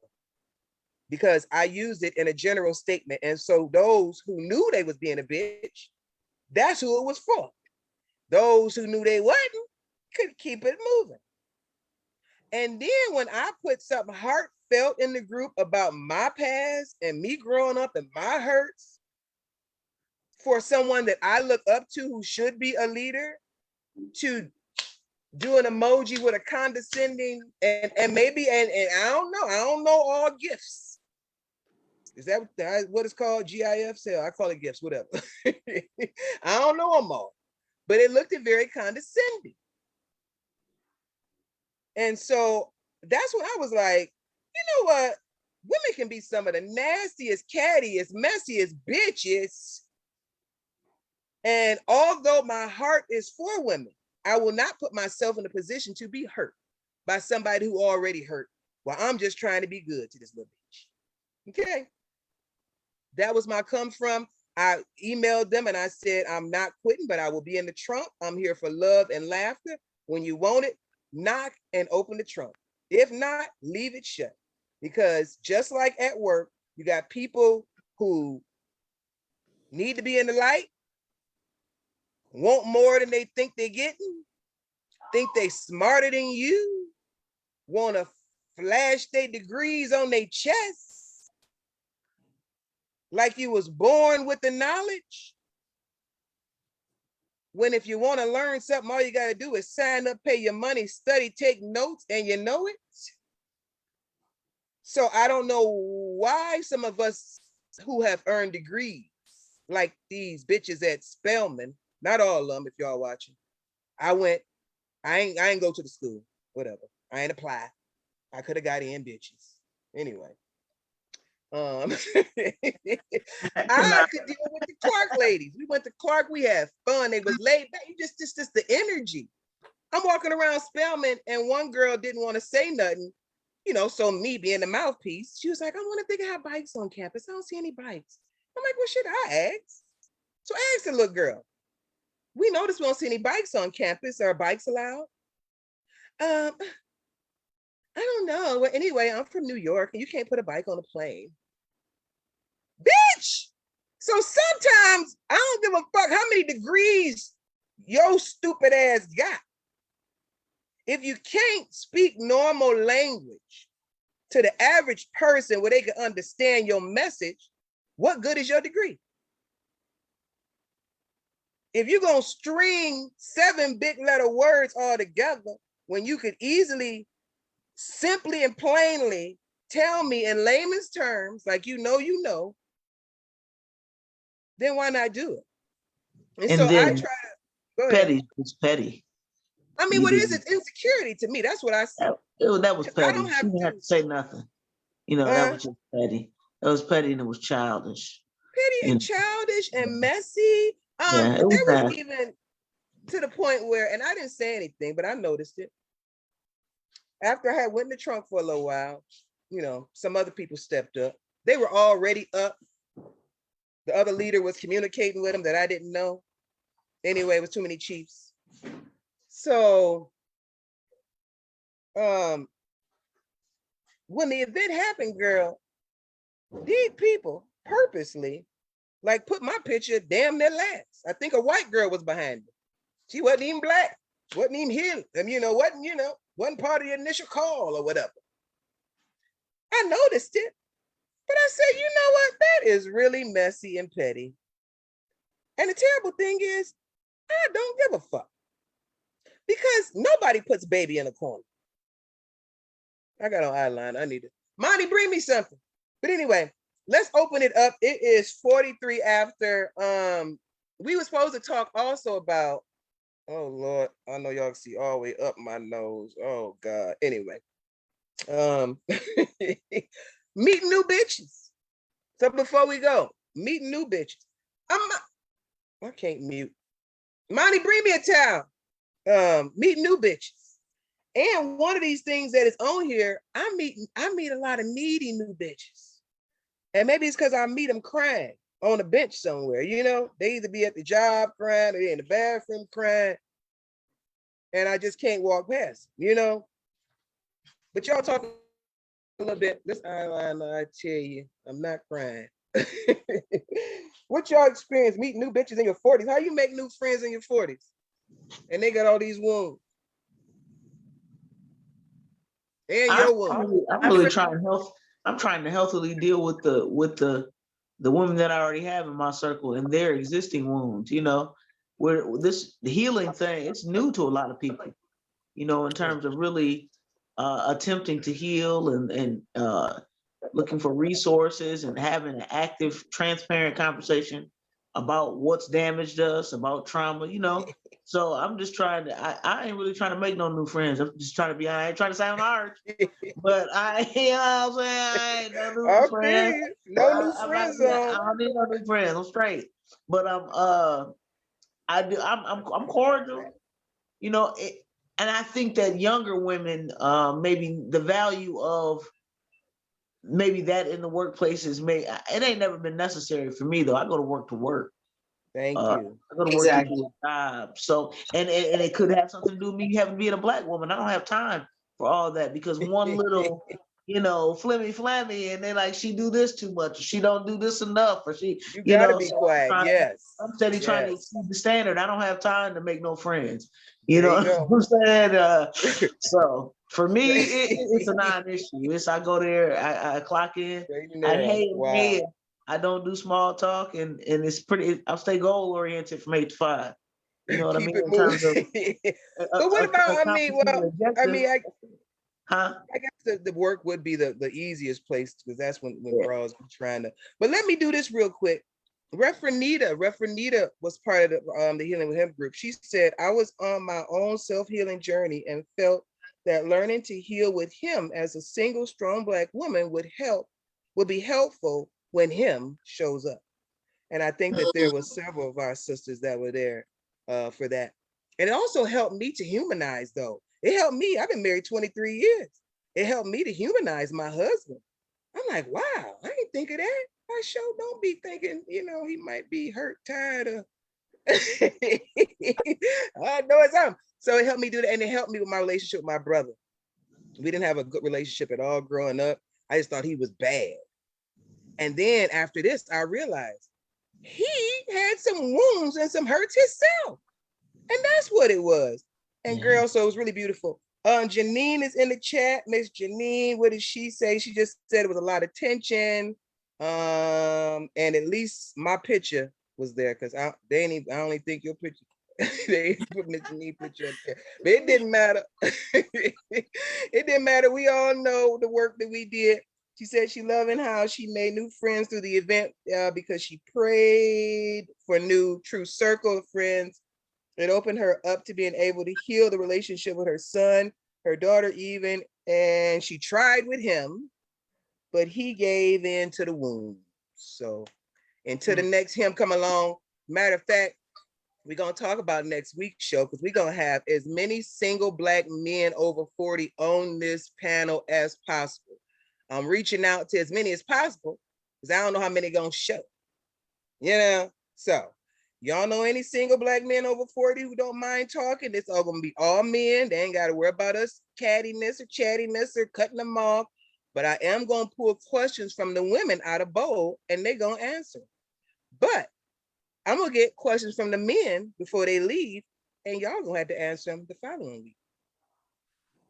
Because I used it in a general statement. And so those who knew they was being a bitch, that's who it was for. Those who knew they wasn't could keep it moving. And then when I put something heartfelt in the group about my past and me growing up and my hurts for someone that I look up to who should be a leader, to do an emoji with a condescending and maybe and I don't know all gifts. Is that what it's called? GIF? Say, I call it gifts, whatever. I don't know them all, but it looked very condescending. And so that's when I was like, you know what? Women can be some of the nastiest, cattiest, messiest bitches. And although my heart is for women, I will not put myself in a position to be hurt by somebody who already hurt while I'm just trying to be good to this little bitch. Okay. That was my come from. I emailed them and I said, I'm not quitting, but I will be in the trunk. I'm here for love and laughter. When you want it, knock and open the trunk. If not, leave it shut. Because just like at work, you got people who need to be in the light, want more than they think they're getting, think they smarter than you, want to flash their degrees on their chest, like you was born with the knowledge. When if you want to learn something, all you got to do is sign up, pay your money, study, take notes, and you know it. So I don't know why some of us who have earned degrees, like these bitches at Spelman, not all of them, if y'all watching, I ain't go to the school, whatever. I ain't apply. I could have got in, bitches. Anyway. I could deal with the Clark ladies. We went to Clark, we had fun. They was laid back. You just the energy. I'm walking around Spelman and one girl didn't want to say nothing, you know, so me being the mouthpiece, she was like, I want to think I have bikes on campus. I don't see any bikes. I'm like, well, shit, I asked. So I asked the little girl, we noticed we don't see any bikes on campus. Are bikes allowed? I don't know. Well, anyway, I'm from New York and you can't put a bike on a plane. Bitch! So sometimes I don't give a fuck how many degrees your stupid ass got. If you can't speak normal language to the average person where they can understand your message, what good is your degree? If you're gonna string 7 big letter words all together when you could easily, simply and plainly tell me in layman's terms, like you know, then why not do it? And so I try to go ahead. Petty was petty. I mean, what is it? Insecurity to me. That's what I said. That was petty. Don't have she didn't have to say nothing. You know, that was just petty. That was petty and it was childish. Petty and childish and messy. Yeah, there was even to the point where, and I didn't say anything, but I noticed it. After I had went in the trunk for a little while, you know, some other people stepped up. They were already up. The other leader was communicating with them that I didn't know. Anyway, it was too many chiefs. So when the event happened, girl, these people purposely like put my picture damn near last. I think a white girl was behind me. She wasn't even black, wasn't even here. And wasn't part of the initial call or whatever. I noticed it, but I said, you know what? That is really messy and petty. And the terrible thing is, I don't give a fuck. Because nobody puts baby in a corner. I got on eyeliner. I need it. Monty, bring me something. But anyway, let's open it up. It is 43 after. We were supposed to talk also about, oh Lord, I know y'all can see all the way up my nose. Oh God. Anyway. Meeting new bitches. So before we go, meeting new bitches. I can't mute. Monty, bring me a towel. Meet new bitches. And one of these things that is on here, I meet a lot of needy new bitches. And maybe it's because I meet them crying on a bench somewhere, you know? They either be at the job crying or they're in the bathroom crying. And I just can't walk past, you know? But y'all talk a little bit. This eyeliner, I tell you, I'm not crying. What y'all experience meeting new bitches in your 40s? How you make new friends in your 40s? And they got all these wounds. And your wounds. I'm trying to healthily deal with the women that I already have in my circle and their existing wounds, you know. The healing thing, it's new to a lot of people. you know, in terms of really attempting to heal and looking for resources and having an active, transparent conversation about what's damaged us, about trauma, you know. So I'm just trying to, I ain't really trying to make no new friends. I'm just trying to be, I ain't trying to sound harsh, but you know what I'm saying? I ain't no new friends. Okay, no new I'm friend not, zone. I don't need no new friends. I'm straight. But I'm cordial, you know, and I think that younger women, maybe the value of maybe that in the workplaces it ain't never been necessary for me though. I go to work to work. Thank you. I go to work to do a job. So and it could have something to do with me having being a Black woman. I don't have time for all that because one little, you know, flammy and they like she do this too much, or she don't do this enough, or she, You gotta be so quiet. Yes. I'm steady trying to Yes. exceed the standard. I don't have time to make no friends. You There know you go. what I'm saying? So for me, it's a non-issue. I go there, I clock in, Straight and I narrow. Wow. hey, I don't do small talk, and it's pretty. I'll stay goal oriented from 8 to 5. You know what I Keep mean it in terms of moving. But what about, I guess the work would be the easiest place because that's when bras be trying to. But let me do this real quick. Refrenita was part of the Healing with Him group. She said, I was on my own self-healing journey and felt that learning to heal with him as a single strong Black woman would be helpful when him shows up. And I think that there was several of our sisters that were there for that. And it also helped me to humanize though. It helped me, I've been married 23 years. It helped me to humanize my husband. I'm like, wow, I didn't think of that. I sure don't be thinking, you know, he might be hurt, tired of. I know it's him. So it helped me do that. And it helped me with my relationship with my brother. We didn't have a good relationship at all growing up. I just thought he was bad. And then after this, I realized he had some wounds and some hurts himself. And that's what it was. And girl, so it was really beautiful. Janine is in the chat. Miss Janine, what did she say? She just said it was a lot of tension. And at least my picture was there because I only think your picture. They ain't put Miss Janine picture up there. But it didn't matter. It didn't matter. We all know the work that we did. She said she loving how she made new friends through the event because she prayed for a new true circle of friends. It opened her up to being able to heal the relationship with her son, her daughter even, and she tried with him, but he gave in to the wound. So until the next him come along, matter of fact, we're going to talk about next week's show because we're going to have as many single Black men over 40 on this panel as possible. I'm reaching out to as many as possible because I don't know how many going to show. You know, so y'all know any single Black men over 40 who don't mind talking? It's all gonna be all men. They ain't gotta worry about us cattiness or chattiness or cutting them off. But I am gonna pull questions from the women out of bowl and they gonna answer. But I'm gonna get questions from the men before they leave, and y'all gonna have to answer them the following week.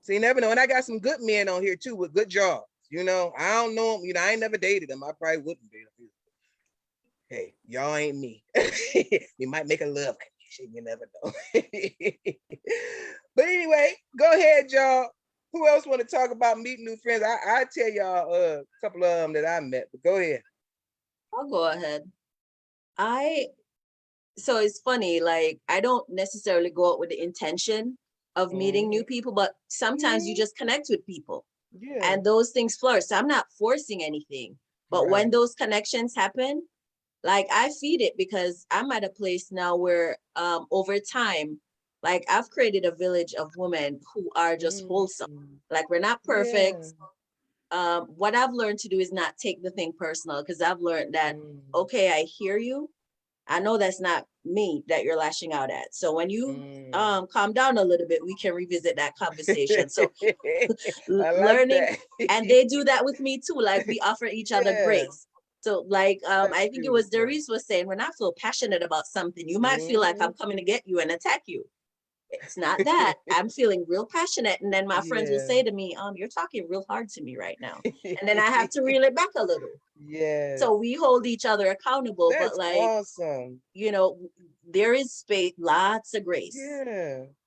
So you never know. And I got some good men on here too with good jobs. You know, I don't know them, you know, I ain't never dated them. I probably wouldn't date them. Hey, y'all ain't me. We might make a love connection, you never know. But anyway, go ahead, y'all. Who else want to talk about meeting new friends? I tell y'all a couple of them that I met, but go ahead. I'll go ahead. So it's funny, like I don't necessarily go out with the intention of meeting new people, but sometimes you just connect with people and those things flourish. So I'm not forcing anything, but when those connections happen, like I feed it because I'm at a place now where over time, like I've created a village of women who are just wholesome. Like we're not perfect. What I've learned to do is not take the thing personal because I've learned that, okay, I hear you. I know that's not me that you're lashing out at. So when you calm down a little bit, we can revisit that conversation. So learning, and they do that with me too. Like we offer each other grace. So like, I think it was Doris was saying, when I feel passionate about something, you might feel like I'm coming to get you and attack you. It's not that. I'm feeling real passionate. And then my friends will say to me, you're talking real hard to me right now. And then I have to reel it back a little. So we hold each other accountable. That's but like, awesome. You know, there is space, lots of grace.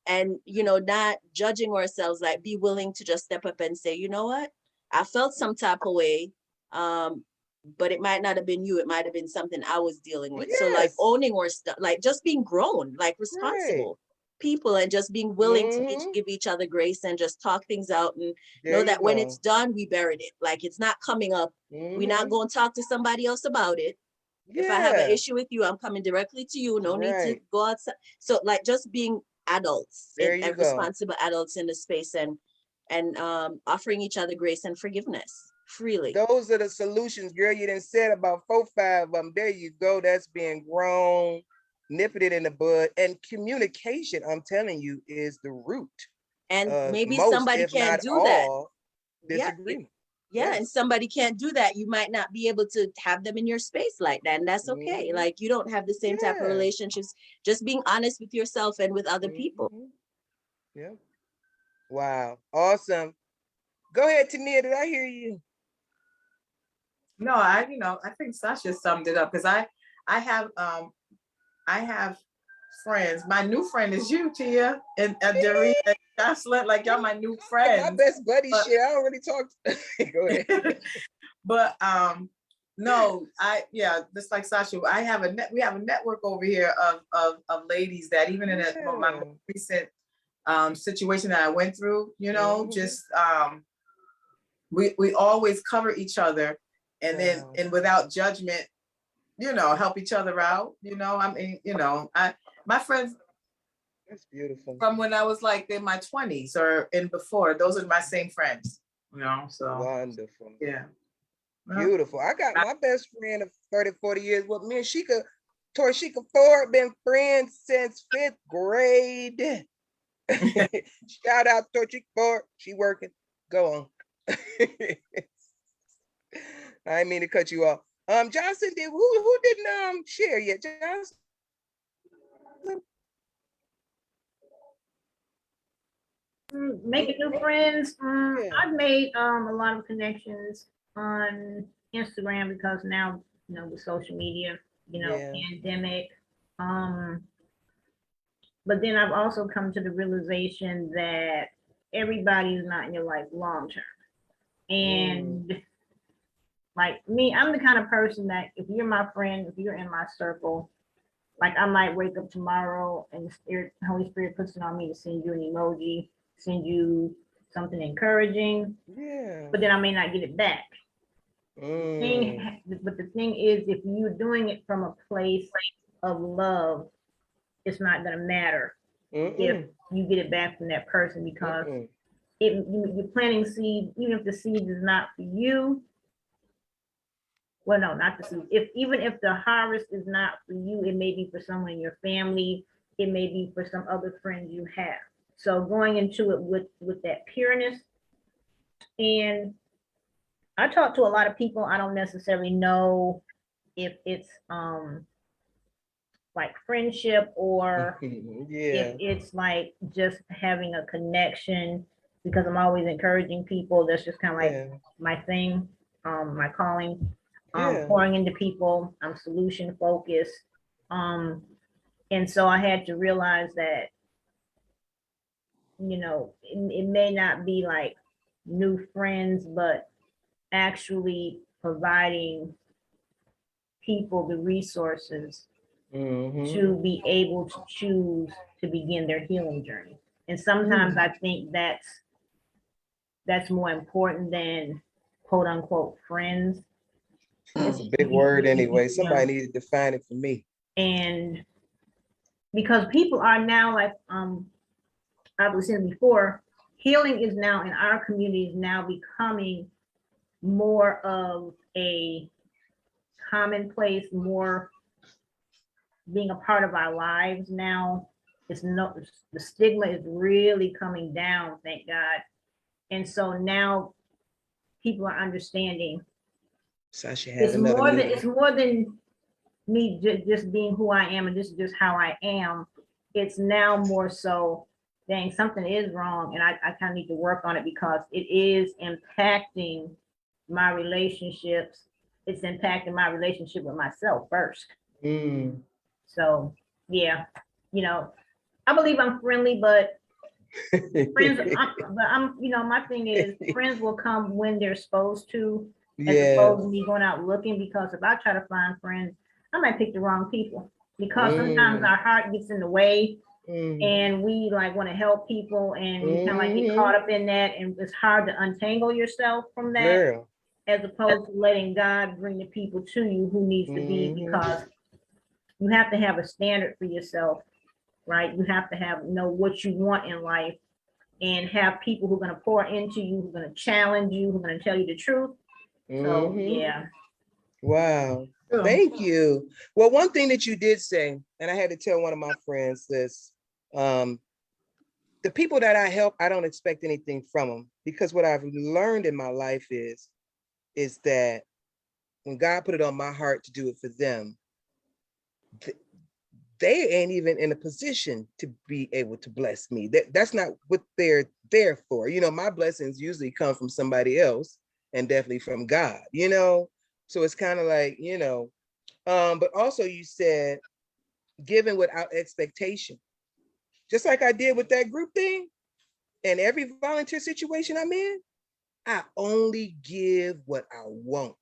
and, you know, not judging ourselves, like be willing to just step up and say, you know what, I felt some type of way. But it might not have been you, it might have been something I was dealing with. So like Yes. owning or stuff, like just being grown, like Right. responsible people, and just being willing to Mhm. give each other grace and just talk things out, and There know you that when go. it's done, we buried it. Like it's not coming up. We're not Mhm. going to talk to somebody else about it. If I have an Yeah, issue with you, I'm coming directly to you. No need to right. go outside. So like just being adults There and, you go. responsible adults in the space, and offering each other grace and forgiveness freely. Those are the solutions, girl. You done said about 4, 5 of them. There you go. That's being grown, nipping it in the bud. And communication, I'm telling you, is the root And of maybe most, somebody if can't not do that. all, Yeah. disagreement. Yeah, and Yes. somebody can't do that. You might not be able to have them in your space like that, and that's okay. Mhm. Like you don't have the same type of Yeah. relationships. Just being honest with yourself and with other people. Mhm. Yeah. Wow. Awesome. Go ahead, Tania. Did I hear you? No, I think Sasha summed it up, because I have friends. My new friend is you, Tia, and Doreen and Jocelyn. Like y'all my new Like my friends. best buddy But- shit. I don't really talk. Go ahead. But no, just like Sasha, we have a network over here of ladies that even in my Yeah. most recent situation that I went through, Mhm. just we always cover each other, and then Wow. and without judgment, help each other out. I mean, my friends That's beautiful. from when I was like in my 20s or in before, those are my same friends, so Wonderful. yeah. Well, Beautiful. I got my best friend of 30, 40 years with me, and Torshika Ford, been friends since 5th grade. Shout out Torshika Ford. She working. Go on. I didn't mean to cut you off. Johnson, who didn't share yet? Johnson? Making new friends. Yeah. I've made a lot of connections on Instagram, because now, with social media, Yeah. pandemic. But then I've also come to the realization that everybody is not in your life long term. And like me, I'm the kind of person that if you're my friend, if you're in my circle, like I might wake up tomorrow and the Holy Spirit puts it on me to send you an emoji, send you something encouraging, Yeah. but then I may not get it back. But the thing is, if you're doing it from a place of love, it's not gonna matter if you get it back from that person, because you're planting seeds, even if the seed is not for you. Well, no, not the seed. Even if the harvest is not for you, it may be for someone in your family. It may be for some other friends you have. So going into it with that pureness. And I talk to a lot of people. I don't necessarily know if it's like friendship, or if it's like just having a connection, because I'm always encouraging people. That's just kind of like my thing, my calling. Pouring into people. I'm solution focused. And so I had to realize that, it may not be like new friends, but actually providing people the resources to be able to choose to begin their healing journey. And sometimes I think that's more important than quote unquote friends. That's a big word anyway. Somebody needs to define it for me. And because people are now, like I was saying before, healing is now in our community is now becoming more of a commonplace, more being a part of our lives now. The stigma is really coming down, thank God. And so now people are understanding. Sasha It's more than me just being who I am, and this is just how I am. It's now more so, dang, something is wrong, and I kind of need to work on it, because it is impacting my relationships. It's impacting my relationship with myself first. So yeah, I believe I'm friendly, but friends, you know, my thing is friends will come when they're supposed to, as opposed to me going out looking, because if I try to find friends, I might pick the wrong people, because sometimes our heart gets in the way and we like want to help people, and you kind of like get caught up in that, and it's hard to untangle yourself from that. Girl. As opposed to letting God bring the people to you who needs to be, because you have to have a standard for yourself, right? You have to know what you want in life, and have people who are going to pour into you, who are going to challenge you, who are going to tell you the truth. So yeah. Wow. Thank you. Well, one thing that you did say, and I had to tell one of my friends this, the people that I help, I don't expect anything from them, because what I've learned in my life is that when God put it on my heart to do it for them, they ain't even in a position to be able to bless me. That's not what they're there for. You know, my blessings usually come from somebody else, and definitely from God, you know? So it's kind of like, you know, but also you said, giving without expectation, just like I did with that group thing. And every volunteer situation I'm in, I only give what I want.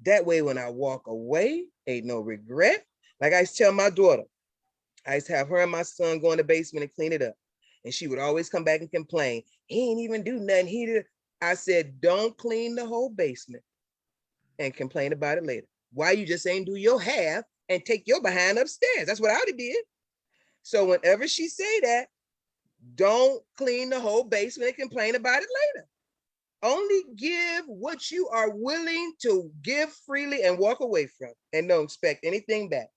That way, when I walk away, ain't no regret. Like I used to tell my daughter, I used to have her and my son go in the basement and clean it up. And she would always come back and complain, he ain't even do nothing. He did. I said, don't clean the whole basement and complain about it later. Why you just ain't do your half and take your behind upstairs? That's what I would did. So whenever she say that, don't clean the whole basement and complain about it later. Only give what you are willing to give freely and walk away from, and don't expect anything back.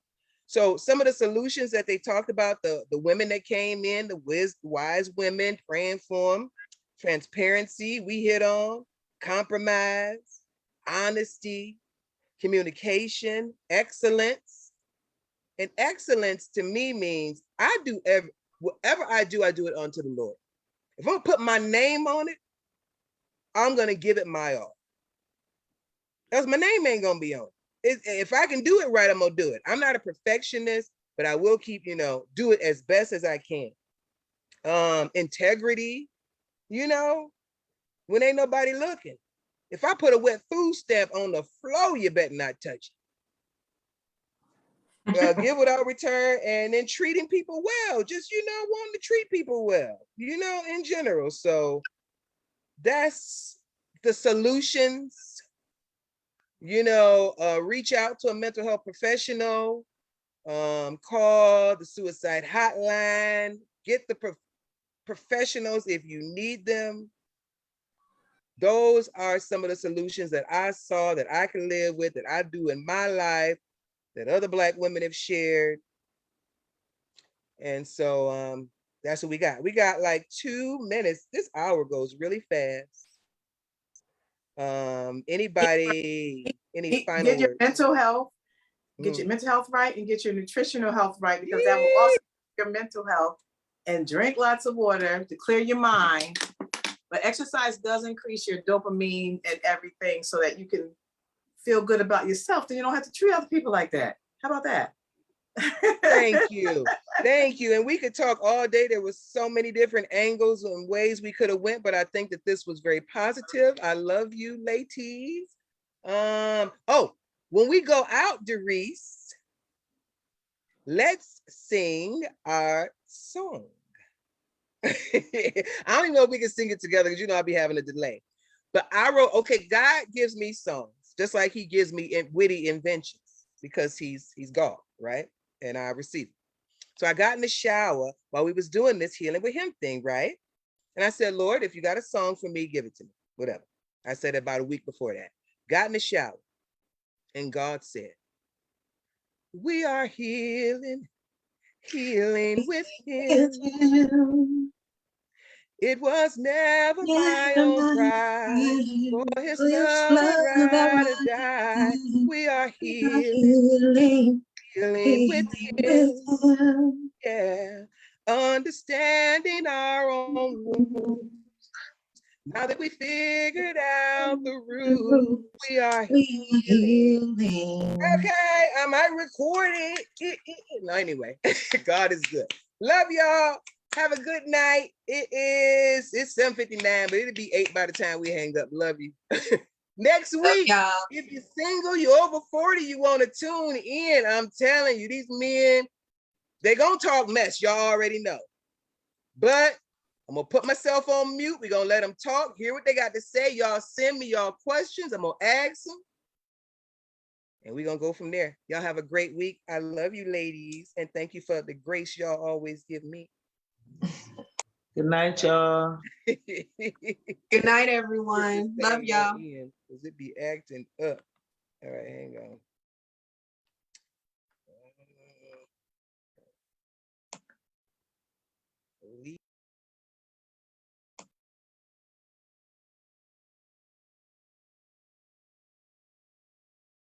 So some of the solutions that they talked about, the women that came in, the wise women praying for them, transparency, we hit on, compromise, honesty, communication, excellence. And excellence to me means I do whatever I do it unto the Lord. If I'm gonna put my name on it, I'm gonna give it my all. Else my name ain't gonna be on it. If I can do it right, I'm gonna do it. I'm not a perfectionist, but I will keep, you know, do it as best as I can. Integrity, you know, when ain't nobody looking. If I put a wet food stamp on the floor, you better not touch it. Give without return, and then treating people well. Just, you know, wanting to treat people well, you know, in general. So that's the solutions. You know, reach out to a mental health professional, call the suicide hotline, get the professionals if you need them. Those are some of the solutions that I saw that I can live with, that I do in my life, that other Black women have shared. And so that's what we got. We got like 2 minutes. This hour goes really fast. Anybody, any final get your words? mental health, get your mental health right, and get your nutritional health right, because that will also your mental health. And drink lots of water to clear your mind. But exercise does increase your dopamine and everything, so that you can feel good about yourself. Then you don't have to treat other people like that. How about that? Thank you. Thank you. And we could talk all day. There was so many different angles and ways we could have went, but I think that this was very positive. I love you, ladies. Oh, when we go out, Derice, let's sing our song. I don't even know if we can sing it together, because you know I'll be having a delay. But I wrote, okay, God gives me songs, just like he gives me witty inventions, because he's God, right? And I receive it. So I got in the shower while we was doing this Healing with Him thing, right? And I said, Lord, if you got a song for me, give it to me, whatever. I said it about a week before that. Got in the shower, and God said, we are healing with Him. It was never my own pride, for his love would rather die. We are healing with Him. Yeah, understanding our own wounds. Now that we figured out the root, we are healing. Okay, I might record it. No, anyway, God is good. Love y'all. Have a good night. It's 7:59, but it'll be 8 by the time we hang up. Love you. Next week, y'all. if you're single, you're over 40, you want to tune in. I'm telling you, these men, they gonna talk mess. Y'all already know. But I'm gonna put myself on mute. We're gonna let them talk, hear what they got to say. Y'all send me y'all questions. I'm gonna ask them. And we're gonna go from there. Y'all have a great week. I love you, ladies. And thank you for the grace y'all always give me. Good night, y'all. Good night, everyone. Love y'all. Because it be acting up. All right, hang on.